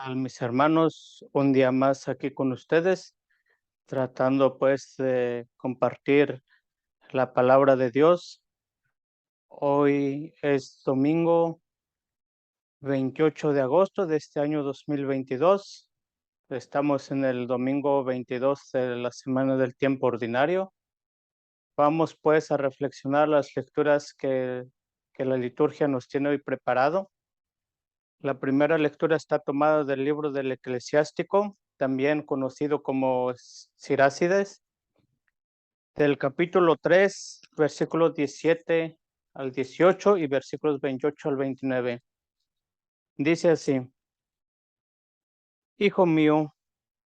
A mis hermanos, un día más aquí con ustedes, tratando pues de compartir la palabra de Dios. Hoy es domingo 28 de agosto de este año 2022. Estamos en el domingo 22 de la semana del tiempo ordinario. Vamos pues a reflexionar las lecturas que la liturgia nos tiene hoy preparado. La primera lectura está tomada del libro del Eclesiástico, también conocido como Sirácides, del capítulo 3, versículos 17 al 18 y versículos 28 al 29. Dice así: Hijo mío,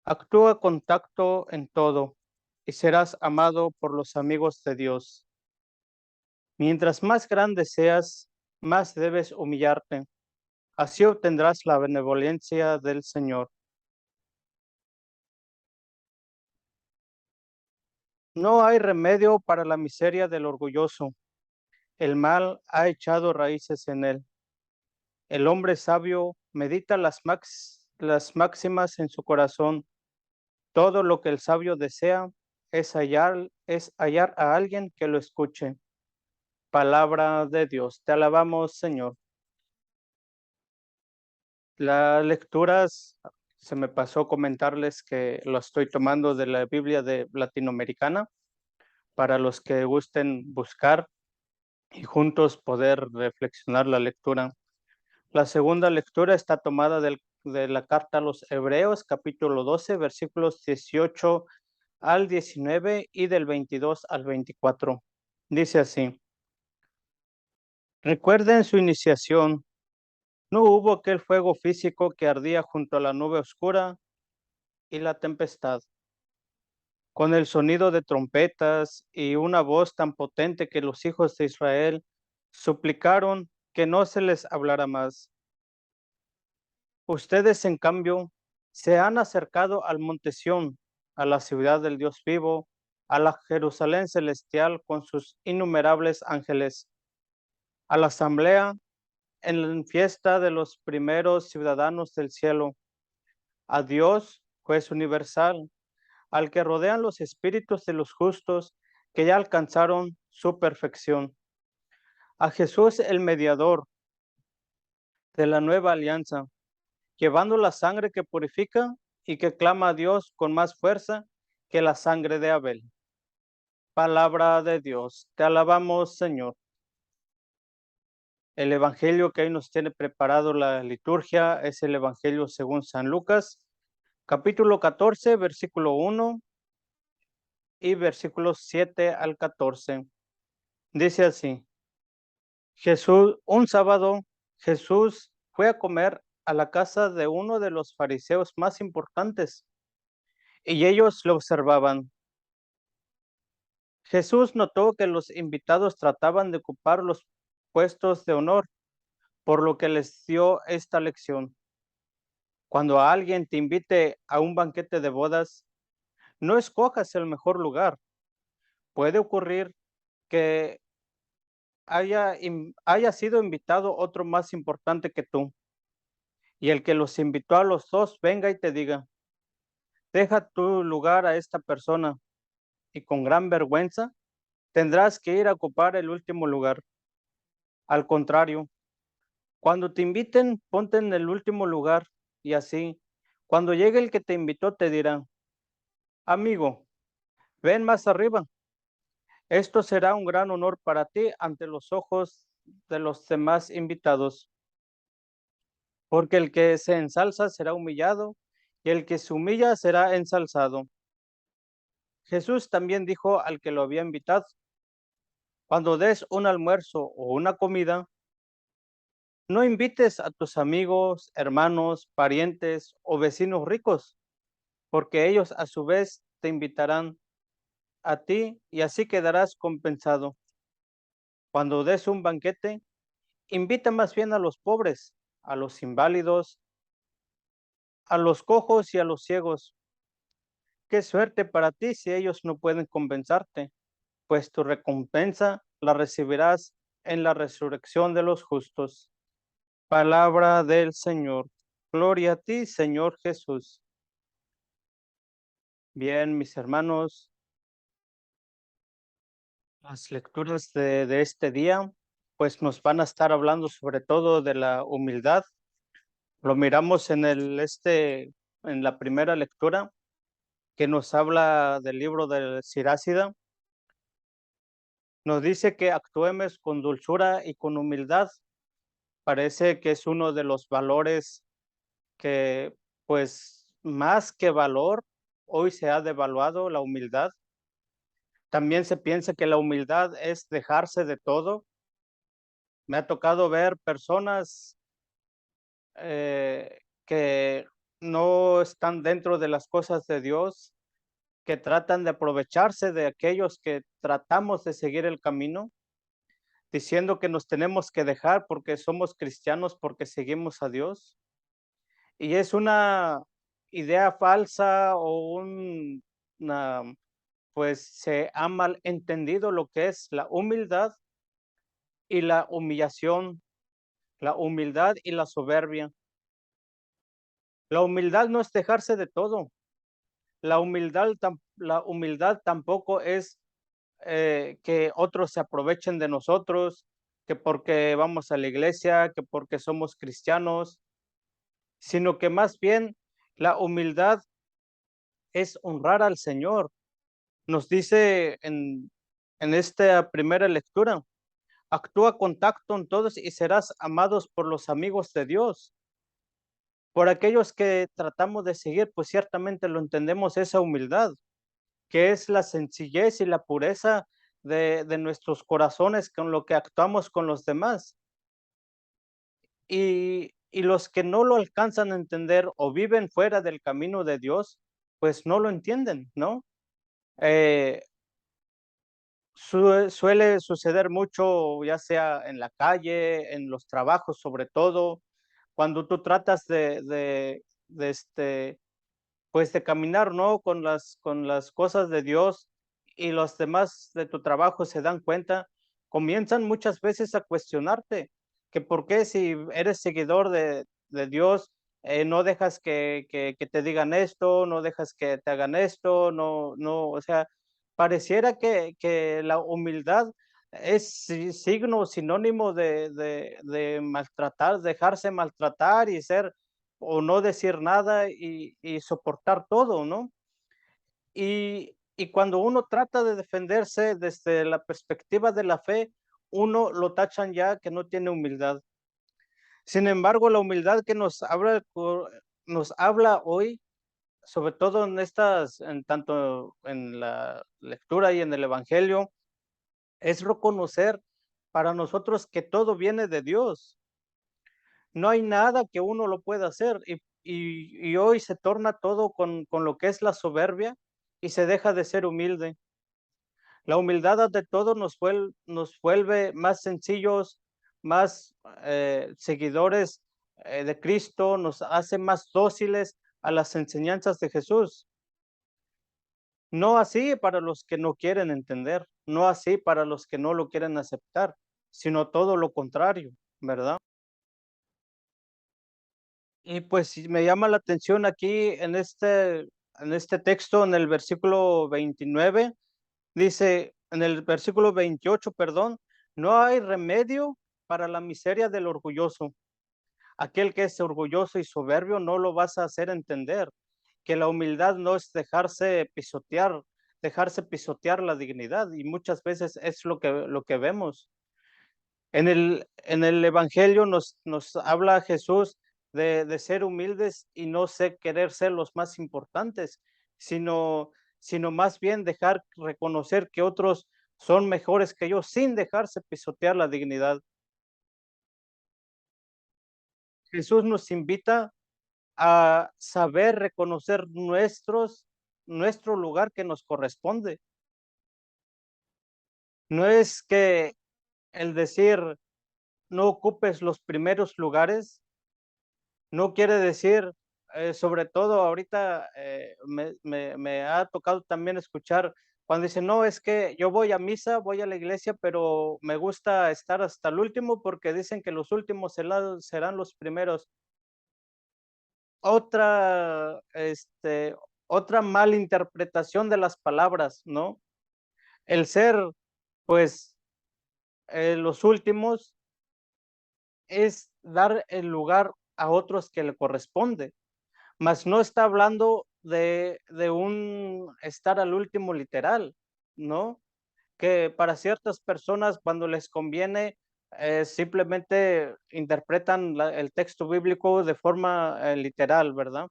actúa con tacto en todo y serás amado por los amigos de Dios. Mientras más grande seas, más debes humillarte. Así obtendrás la benevolencia del Señor. No hay remedio para la miseria del orgulloso. El mal ha echado raíces en él. El hombre sabio medita las máximas en su corazón. Todo lo que el sabio desea es hallar a alguien que lo escuche. Palabra de Dios. Te alabamos, Señor. Las lecturas, se me pasó comentarles que lo estoy tomando de la Biblia de Latinoamericana, para los que gusten buscar y juntos poder reflexionar la lectura. La segunda lectura está tomada de la carta a los Hebreos, capítulo 12, versículos 18 al 19 y del 22 al 24. Dice así: Recuerden su iniciación. No hubo aquel fuego físico que ardía junto a la nube oscura y la tempestad, con el sonido de trompetas y una voz tan potente que los hijos de Israel suplicaron que no se les hablara más. Ustedes, en cambio, se han acercado al monte Sión, a la ciudad del Dios vivo, a la Jerusalén celestial con sus innumerables ángeles, a la asamblea en la fiesta de los primeros ciudadanos del cielo, a Dios, juez universal, al que rodean los espíritus de los justos que ya alcanzaron su perfección, a Jesús el mediador de la nueva alianza, llevando la sangre que purifica y que clama a Dios con más fuerza que la sangre de Abel. Palabra de Dios, te alabamos, Señor. El evangelio que hoy nos tiene preparado la liturgia es el evangelio según San Lucas, capítulo 14, versículo 1 y versículos 7 al 14. Dice así: un sábado, Jesús fue a comer a la casa de uno de los fariseos más importantes, y ellos lo observaban. Jesús notó que los invitados trataban de ocupar los puestos de honor, por lo que les dio esta lección: cuando alguien te invite a un banquete de bodas, no escojas el mejor lugar. Puede ocurrir que haya sido invitado otro más importante que tú, y el que los invitó a los dos venga y te diga: deja tu lugar a esta persona, y con gran vergüenza tendrás que ir a ocupar el último lugar. Al contrario, cuando te inviten, ponte en el último lugar, y así, cuando llegue el que te invitó, te dirá: amigo, ven más arriba. Esto será un gran honor para ti ante los ojos de los demás invitados, porque el que se ensalza será humillado, y el que se humilla será ensalzado. Jesús también dijo al que lo había invitado: cuando des un almuerzo o una comida, no invites a tus amigos, hermanos, parientes o vecinos ricos, porque ellos a su vez te invitarán a ti y así quedarás compensado. Cuando des un banquete, invita más bien a los pobres, a los inválidos, a los cojos y a los ciegos. Qué suerte para ti si ellos no pueden compensarte, pues tu recompensa la recibirás en la resurrección de los justos. Palabra del Señor. Gloria a ti, Señor Jesús. Bien, mis hermanos, las lecturas de este día, pues nos van a estar hablando sobre todo de la humildad. Lo miramos en la primera lectura, que nos habla del libro de Sirásida. Nos dice que actuemos con dulzura y con humildad. Parece que es uno de los valores que, pues, más que valor, hoy se ha devaluado la humildad. También se piensa que la humildad es dejarse de todo. Me ha tocado ver personas que no están dentro de las cosas de Dios, que tratan de aprovecharse de aquellos que tratamos de seguir el camino, diciendo que nos tenemos que dejar porque somos cristianos, porque seguimos a Dios. Y es una idea falsa o una, pues se ha mal entendido lo que es la humildad y la humillación, la humildad y la soberbia. La humildad no es dejarse de todo. La humildad tampoco es que otros se aprovechen de nosotros, que porque vamos a la iglesia, que porque somos cristianos, sino que más bien la humildad es honrar al Señor. Nos dice en esta primera lectura, actúa con tacto en todos y serás amados por los amigos de Dios. Por aquellos que tratamos de seguir, pues ciertamente lo entendemos esa humildad, que es la sencillez y la pureza de nuestros corazones con lo que actuamos con los demás. Y los que no lo alcanzan a entender o viven fuera del camino de Dios, pues no lo entienden, ¿no? Eh, suele suceder mucho, ya sea en la calle, en los trabajos, sobre todo, cuando tú tratas de pues, de caminar, ¿no? Con las cosas de Dios y los demás de tu trabajo se dan cuenta, comienzan muchas veces a cuestionarte que por qué si eres seguidor de Dios, no dejas que te digan esto, no dejas que te hagan esto, no, o sea, pareciera que la humildad es signo, sinónimo de maltratar, dejarse maltratar y ser o no decir nada y soportar todo, ¿no? Y cuando uno trata de defenderse desde la perspectiva de la fe, uno lo tachan ya que no tiene humildad. Sin embargo, la humildad que nos habla hoy, sobre todo en tanto en la lectura y en el evangelio, es reconocer para nosotros que todo viene de Dios. No hay nada que uno lo pueda hacer y hoy se torna todo con lo que es la soberbia y se deja de ser humilde. La humildad ante todo nos vuelve más sencillos, más seguidores de Cristo, nos hace más dóciles a las enseñanzas de Jesús. No así para los que no quieren entender, no así para los que no lo quieren aceptar, sino todo lo contrario, ¿verdad? Y pues sí, me llama la atención aquí en este texto, en el versículo 29, dice, en el versículo 28, perdón, no hay remedio para la miseria del orgulloso. Aquel que es orgulloso y soberbio no lo vas a hacer entender, que la humildad no es dejarse pisotear la dignidad, y muchas veces es lo que vemos. En el Evangelio nos habla Jesús de ser humildes y no querer ser los más importantes, sino, sino más bien dejar reconocer que otros son mejores que yo sin dejarse pisotear la dignidad. Jesús nos invita a saber reconocer nuestro lugar que nos corresponde. No es que el decir no ocupes los primeros lugares, no quiere decir, sobre todo ahorita, me ha tocado también escuchar cuando dicen: "No, es que yo voy a misa, voy a la iglesia, pero me gusta estar hasta el último porque dicen que los últimos serán los primeros". otra, otra malinterpretación de las palabras, ¿no? El ser, pues, los últimos es dar el lugar a otros que le corresponde, mas no está hablando de un estar al último literal, ¿no? Que para ciertas personas cuando les conviene simplemente interpretan el texto bíblico de forma literal, ¿verdad?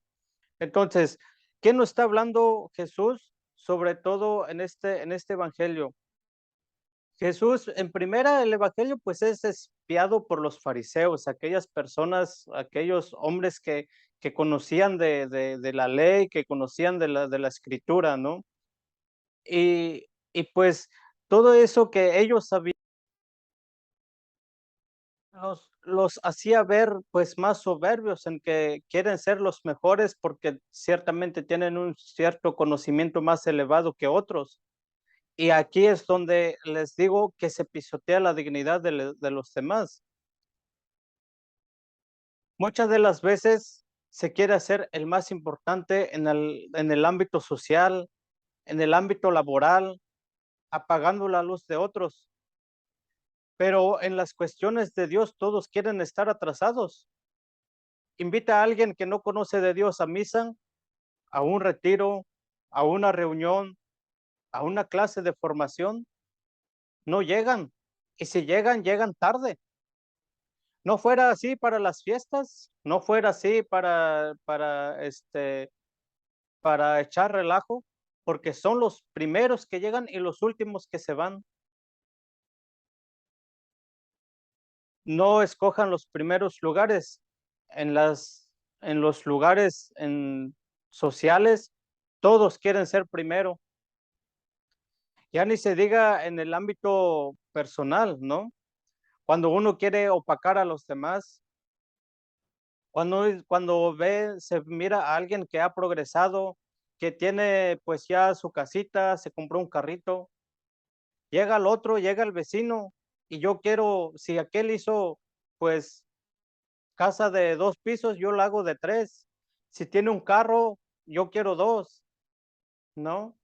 Entonces, ¿qué nos está hablando Jesús? Sobre todo en este evangelio. Jesús, en primera, el evangelio pues es espiado por los fariseos, aquellas personas, aquellos hombres que conocían de la ley, que conocían de la escritura, ¿no? Y pues todo eso que ellos sabían los hacía ver pues más soberbios en que quieren ser los mejores porque ciertamente tienen un cierto conocimiento más elevado que otros. Y aquí es donde les digo que se pisotea la dignidad de los demás. Muchas de las veces se quiere hacer el más importante en el ámbito social, en el ámbito laboral, apagando la luz de otros. Pero en las cuestiones de Dios todos quieren estar atrasados. Invita a alguien que no conoce de Dios a misa, a un retiro, a una reunión, a una clase de formación, no llegan. Y si llegan, llegan tarde. No fuera así para las fiestas, no fuera así para echar relajo, porque son los primeros que llegan y los últimos que se van. No escojan los primeros lugares en en los lugares sociales, todos quieren ser primero. Ya ni se diga en el ámbito personal, ¿no? Cuando uno quiere opacar a los demás, cuando se mira a alguien que ha progresado, que tiene pues ya su casita, se compró un carrito, llega el otro, llega el vecino, y yo quiero, si aquel hizo pues casa de 2 pisos, yo la hago de 3. Si tiene un carro, yo quiero dos, ¿no?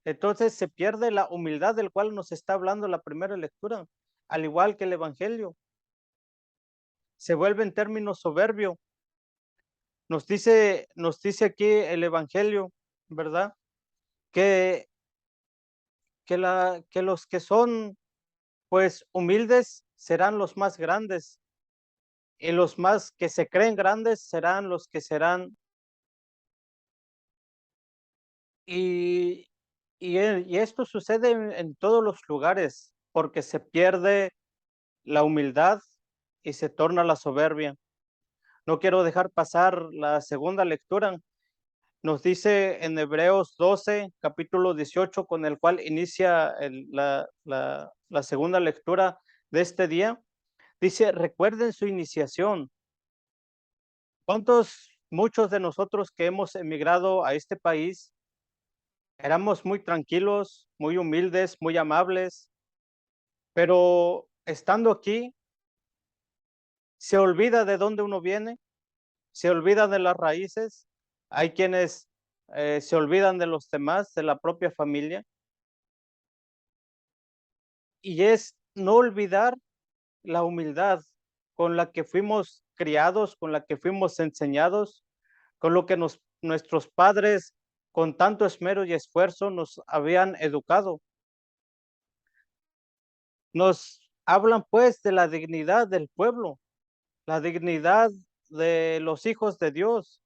Entonces se pierde la humildad del cual nos está hablando la primera lectura, al igual que el evangelio. Se vuelve en términos soberbio. Nos dice aquí el evangelio, ¿verdad? Que, que los que son pues humildes serán los más grandes y los más que se creen grandes serán los que serán. Y, y esto sucede en todos los lugares porque se pierde la humildad y se torna la soberbia. No quiero dejar pasar la segunda lectura. Nos dice en Hebreos 12, capítulo 18, con el cual inicia la segunda lectura de este día. Dice, recuerden su iniciación. Muchos de nosotros que hemos emigrado a este país, éramos muy tranquilos, muy humildes, muy amables, pero estando aquí, se olvida de dónde uno viene, se olvida de las raíces. Hay quienes se olvidan de los demás, de la propia familia, y es no olvidar la humildad con la que fuimos criados, con la que fuimos enseñados, con lo que nuestros padres con tanto esmero y esfuerzo nos habían educado. Nos hablan pues de la dignidad del pueblo, la dignidad de los hijos de Dios.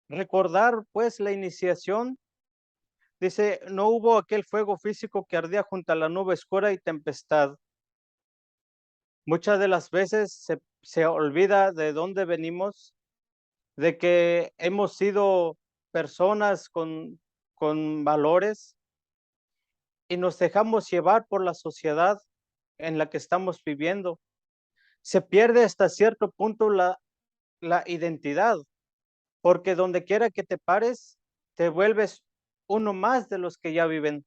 Recordar pues la iniciación, dice, no hubo aquel fuego físico que ardía junto a la nube oscura y tempestad. Muchas de las veces se olvida de dónde venimos, de que hemos sido personas con valores y nos dejamos llevar por la sociedad en la que estamos viviendo. Se pierde hasta cierto punto la identidad, porque donde quiera que te pares, te vuelves uno más de los que ya viven,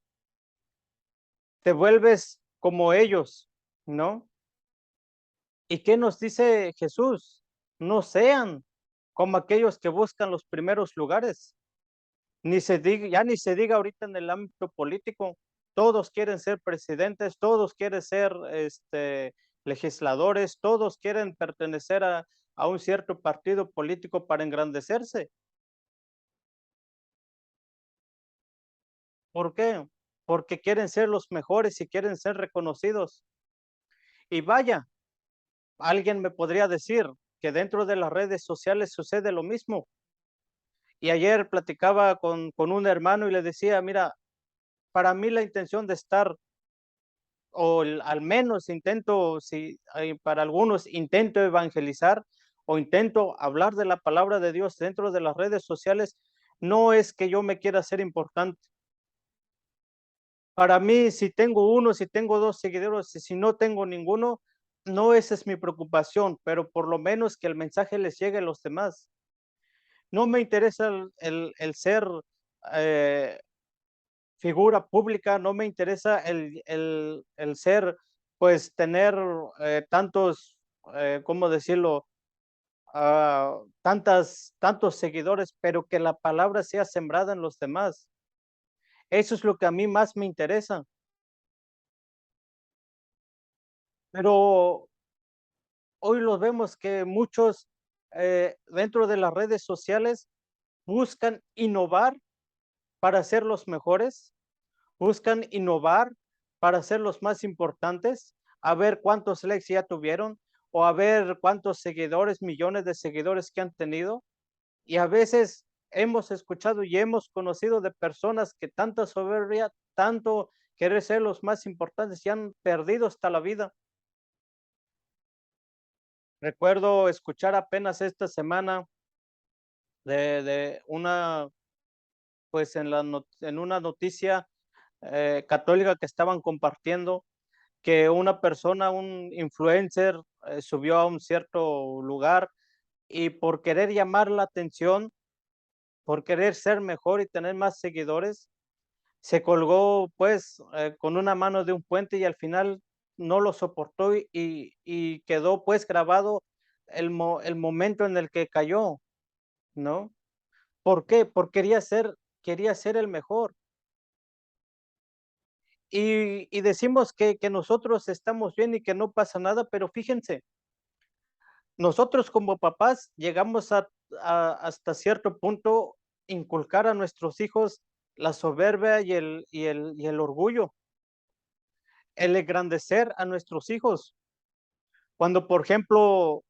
te vuelves como ellos, ¿no? ¿Y qué nos dice Jesús? No sean. como aquellos que buscan los primeros lugares. Ya ni se diga ahorita en el ámbito político, todos quieren ser presidentes, todos quieren ser legisladores, todos quieren pertenecer a un cierto partido político para engrandecerse. ¿Por qué? Porque quieren ser los mejores y quieren ser reconocidos. Y vaya, alguien me podría decir que dentro de las redes sociales sucede lo mismo. Y ayer platicaba con un hermano y le decía, mira, para mí la intención de estar, al menos intento, si para algunos intento evangelizar o intento hablar de la palabra de Dios dentro de las redes sociales, no es que yo me quiera hacer importante. Para mí, si tengo uno, si tengo dos seguidores, si no tengo ninguno, no esa es mi preocupación, pero por lo menos que el mensaje les llegue a los demás. No me interesa el ser eh, figura pública, no me interesa el ser, pues tener tantos, ¿cómo decirlo? Tantos seguidores, pero que la palabra sea sembrada en los demás. Eso es lo que a mí más me interesa. Pero hoy los vemos que muchos dentro de las redes sociales buscan innovar para ser los mejores, buscan innovar para ser los más importantes, a ver cuántos likes ya tuvieron o a ver cuántos seguidores, millones de seguidores que han tenido. Y a veces hemos escuchado y hemos conocido de personas que tanta soberbia, tanto querer ser los más importantes y han perdido hasta la vida. Recuerdo escuchar apenas esta semana de una, pues en una noticia católica que estaban compartiendo que una persona, un influencer, subió a un cierto lugar y por querer llamar la atención, por querer ser mejor y tener más seguidores, se colgó pues con una mano de un puente y al final no lo soportó y quedó pues grabado el momento en el que cayó, ¿no? ¿Por qué? Porque quería ser el mejor. Y decimos que nosotros estamos bien y que no pasa nada, pero fíjense, nosotros como papás llegamos hasta cierto punto inculcar a nuestros hijos la soberbia y el orgullo, el engrandecer a nuestros hijos. Cuando, por ejemplo,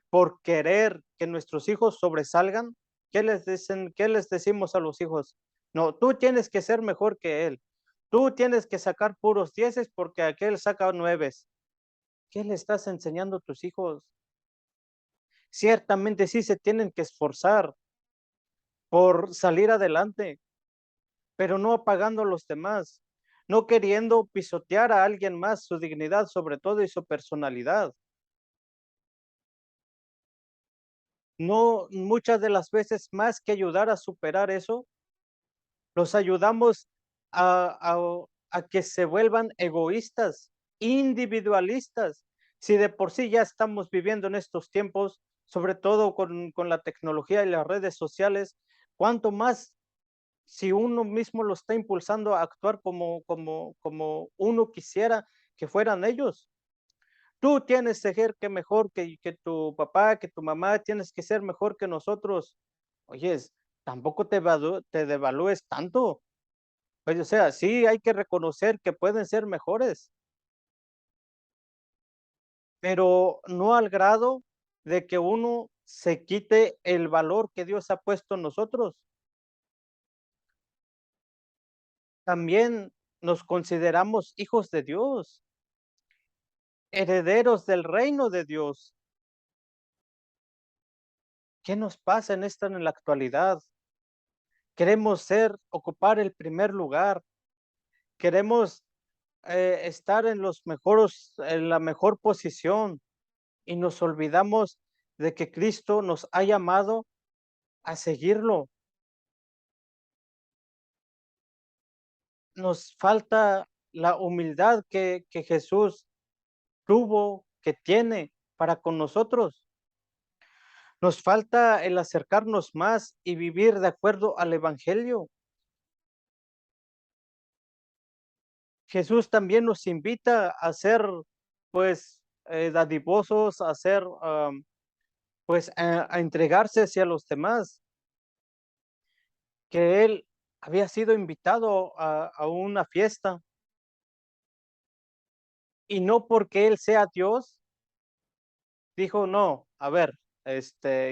por querer que nuestros hijos sobresalgan, ¿qué les dicen? ¿Qué les decimos a los hijos? No, tú tienes que ser mejor que él. Tú tienes que sacar puros dieces porque aquel saca nueves. ¿Qué le estás enseñando a tus hijos? Ciertamente sí se tienen que esforzar por salir adelante, pero no apagando a los demás, no queriendo pisotear a alguien más su dignidad sobre todo y su personalidad. No, muchas de las veces más que ayudar a superar eso, los ayudamos a que se vuelvan egoístas, individualistas. Si de por sí ya estamos viviendo en estos tiempos, sobre todo con la tecnología y las redes sociales, cuánto más si uno mismo lo está impulsando a actuar como uno quisiera que fueran ellos. Tú tienes que ser que mejor que tu papá, que tu mamá, tienes que ser mejor que nosotros. Oyes, tampoco te devalúes tanto. Pues, o sea, sí hay que reconocer que pueden ser mejores, pero no al grado de que uno se quite el valor que Dios ha puesto en nosotros. También nos consideramos hijos de Dios, herederos del reino de Dios. ¿Qué nos pasa en la actualidad? Queremos ocupar el primer lugar, queremos estar en la mejor posición y nos olvidamos de que Cristo nos ha llamado a seguirlo. Nos falta la humildad que Jesús tuvo, que tiene para con nosotros. Nos falta el acercarnos más y vivir de acuerdo al evangelio. Jesús también nos invita a ser, pues, dadivosos, a ser, pues, a entregarse hacia los demás, que él había sido invitado a una fiesta y no porque él sea Dios, dijo, no, a ver,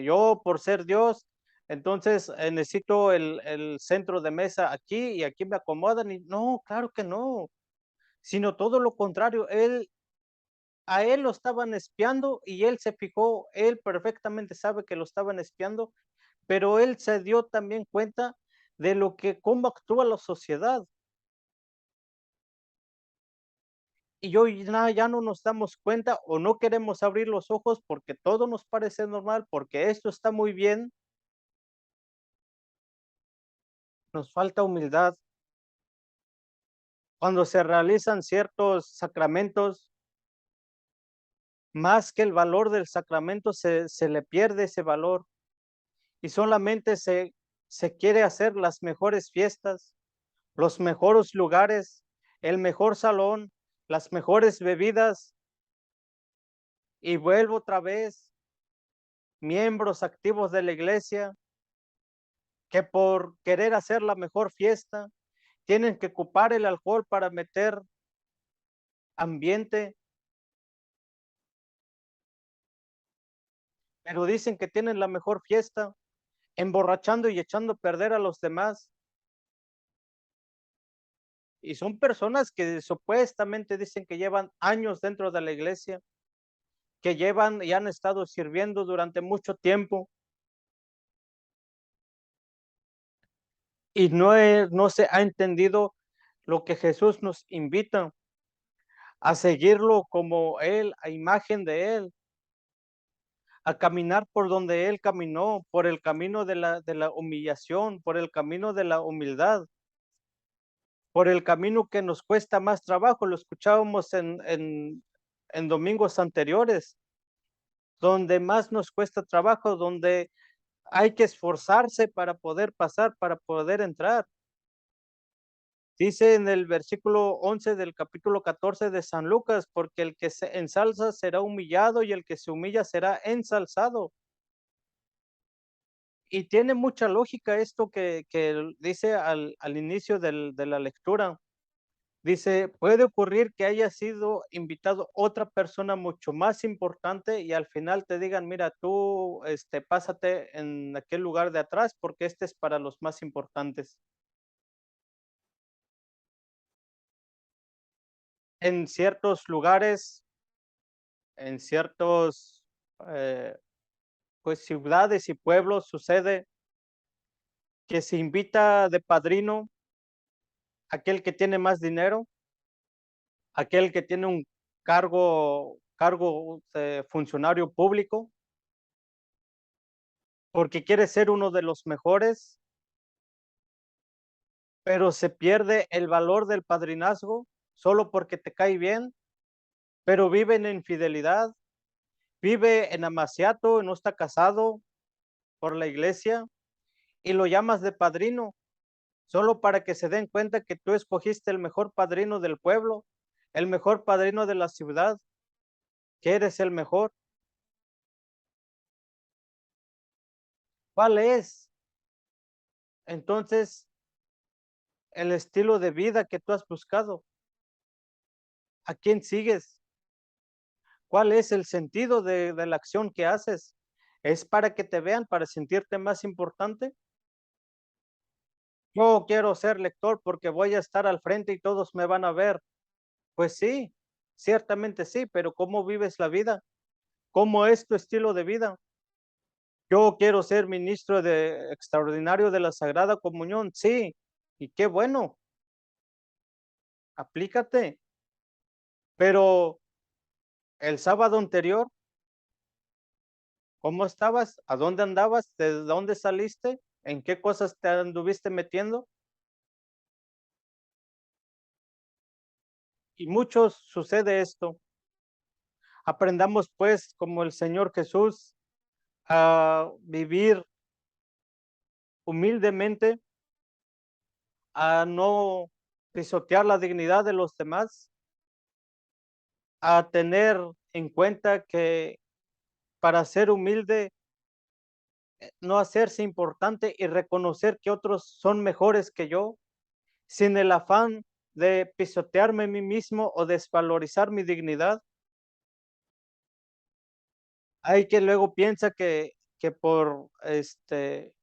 yo por ser Dios, entonces necesito el centro de mesa aquí y aquí me acomodan y no, claro que no, sino todo lo contrario, a él lo estaban espiando y él se fijó, él perfectamente sabe que lo estaban espiando, pero él se dio también cuenta de lo que cómo actúa la sociedad. Y hoy ya no nos damos cuenta o no queremos abrir los ojos porque todo nos parece normal, porque esto está muy bien, nos falta humildad. Cuando se realizan ciertos sacramentos, más que el valor del sacramento, se le pierde ese valor y solamente se quiere hacer las mejores fiestas, los mejores lugares, el mejor salón, las mejores bebidas y vuelvo otra vez, miembros activos de la iglesia que por querer hacer la mejor fiesta tienen que ocupar el alcohol para meter ambiente, pero dicen que tienen la mejor fiesta, emborrachando y echando a perder a los demás. Y son personas que supuestamente dicen que llevan años dentro de la iglesia, que llevan y han estado sirviendo durante mucho tiempo y no se ha entendido lo que Jesús nos invita a seguirlo como Él, a imagen de Él, a caminar por donde Él caminó, por el camino de la humillación, por el camino de la humildad, por el camino que nos cuesta más trabajo. Lo escuchábamos en domingos anteriores, donde más nos cuesta trabajo, donde hay que esforzarse para poder pasar, para poder entrar. Dice en el versículo 11 del capítulo 14 de San Lucas, porque el que se ensalza será humillado y el que se humilla será ensalzado. Y tiene mucha lógica esto que dice al inicio de la lectura. Dice, puede ocurrir que haya sido invitado otra persona mucho más importante y al final te digan, mira, tú, pásate en aquel lugar de atrás porque este es para los más importantes. En ciertos lugares, en ciertos, eh, pues ciudades y pueblos sucede que se invita de padrino aquel que tiene más dinero, aquel que tiene un cargo de funcionario público, porque quiere ser uno de los mejores, pero se pierde el valor del padrinazgo solo porque te cae bien, pero vive en infidelidad, vive en amaciato, no está casado por la iglesia y lo llamas de padrino solo para que se den cuenta que tú escogiste el mejor padrino del pueblo, el mejor padrino de la ciudad, que eres el mejor. ¿Cuál es entonces el estilo de vida que tú has buscado? ¿A quién sigues? ¿Cuál es el sentido de la acción que haces? ¿Es para que te vean, para sentirte más importante? Yo quiero ser lector porque voy a estar al frente y todos me van a ver. Pues sí, ciertamente sí, pero ¿cómo vives la vida? ¿Cómo es tu estilo de vida? Yo quiero ser ministro de extraordinario de la Sagrada Comunión, sí, y qué bueno, aplícate. Pero el sábado anterior, ¿cómo estabas? ¿A dónde andabas? ¿De dónde saliste? ¿En qué cosas te anduviste metiendo? Y muchos sucede esto. Aprendamos pues como el Señor Jesús a vivir humildemente, a no pisotear la dignidad de los demás, a tener en cuenta que para ser humilde, no hacerse importante y reconocer que otros son mejores que yo, sin el afán de pisotearme a mí mismo o desvalorizar mi dignidad. Hay quien luego piensa que por,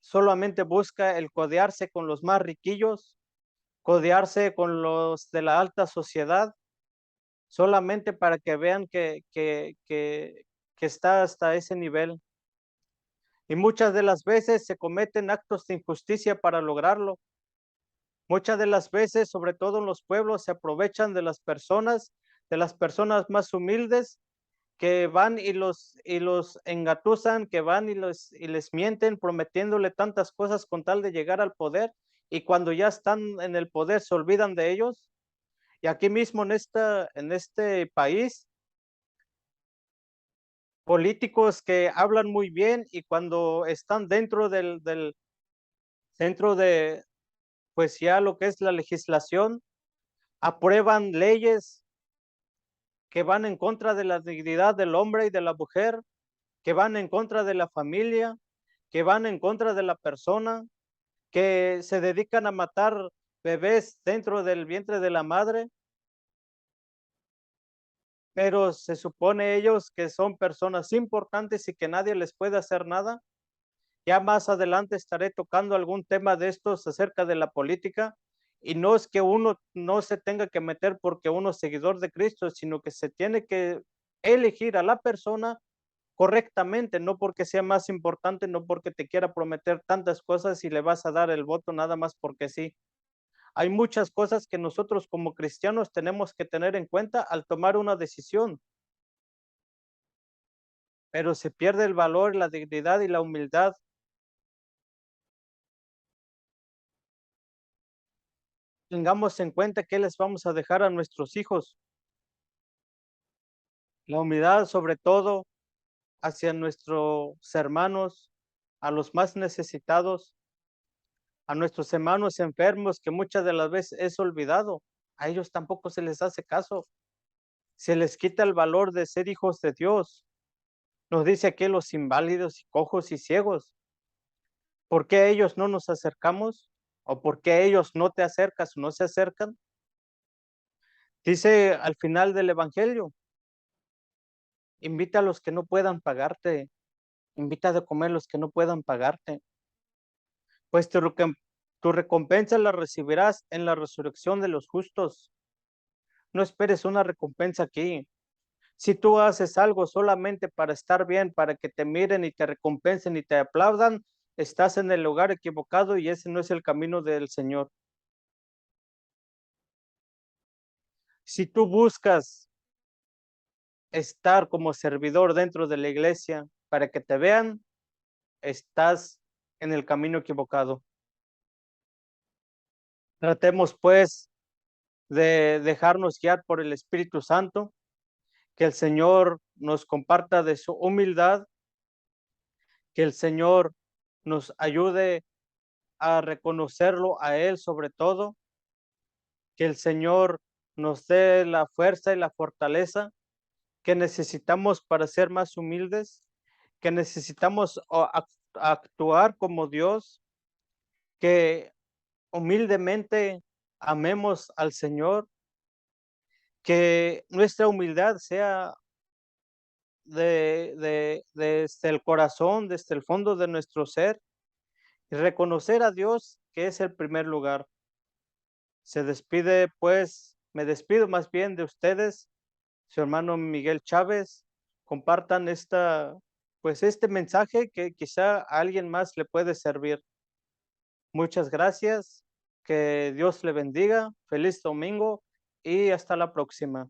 solamente busca el codearse con los más riquillos, codearse con los de la alta sociedad, solamente para que vean que está hasta ese nivel. Y muchas de las veces se cometen actos de injusticia para lograrlo. Muchas de las veces, sobre todo en los pueblos, se aprovechan de las personas más humildes que van y los engatusan, que van y les mienten prometiéndole tantas cosas con tal de llegar al poder, y cuando ya están en el poder se olvidan de ellos. Y aquí mismo en este país, políticos que hablan muy bien y cuando están dentro de, pues ya lo que es la legislación, aprueban leyes que van en contra de la dignidad del hombre y de la mujer, que van en contra de la familia, que van en contra de la persona, que se dedican a matar bebés dentro del vientre de la madre, pero se supone ellos que son personas importantes y que nadie les puede hacer nada. Ya más adelante estaré tocando algún tema de estos acerca de la política, y no es que uno no se tenga que meter porque uno es seguidor de Cristo, sino que se tiene que elegir a la persona correctamente, no porque sea más importante, no porque te quiera prometer tantas cosas y le vas a dar el voto nada más porque sí. Hay muchas cosas que nosotros como cristianos tenemos que tener en cuenta al tomar una decisión, pero se pierde el valor, la dignidad y la humildad. Tengamos en cuenta qué les vamos a dejar a nuestros hijos. La humildad, sobre todo, hacia nuestros hermanos, a los más necesitados, a nuestros hermanos enfermos, que muchas de las veces es olvidado. A ellos tampoco se les hace caso. Se les quita el valor de ser hijos de Dios. Nos dice aquí los inválidos y cojos y ciegos. ¿Por qué a ellos no nos acercamos? ¿O por qué ellos no te acercas o no se acercan? Dice al final del Evangelio, invita a los que no puedan pagarte, invita de comer a los que no puedan pagarte, pues tu recompensa la recibirás en la resurrección de los justos. No esperes una recompensa aquí. Si tú haces algo solamente para estar bien, para que te miren y te recompensen y te aplaudan, estás en el lugar equivocado y ese no es el camino del Señor. Si tú buscas estar como servidor dentro de la iglesia para que te vean, estás en el camino equivocado. Tratemos pues de dejarnos guiar por el Espíritu Santo, que el Señor nos comparta de su humildad, que el Señor nos ayude a reconocerlo a Él sobre todo, que el Señor nos dé la fuerza y la fortaleza que necesitamos para ser más humildes, que necesitamos actuar como Dios, que humildemente amemos al Señor, que nuestra humildad sea desde el corazón, desde el fondo de nuestro ser, y reconocer a Dios que es el primer lugar. Se despide, pues, me despido más bien de ustedes, su hermano Miguel Chávez. Compartan pues, este mensaje que quizá a alguien más le puede servir. Muchas gracias, que Dios le bendiga, feliz domingo y hasta la próxima.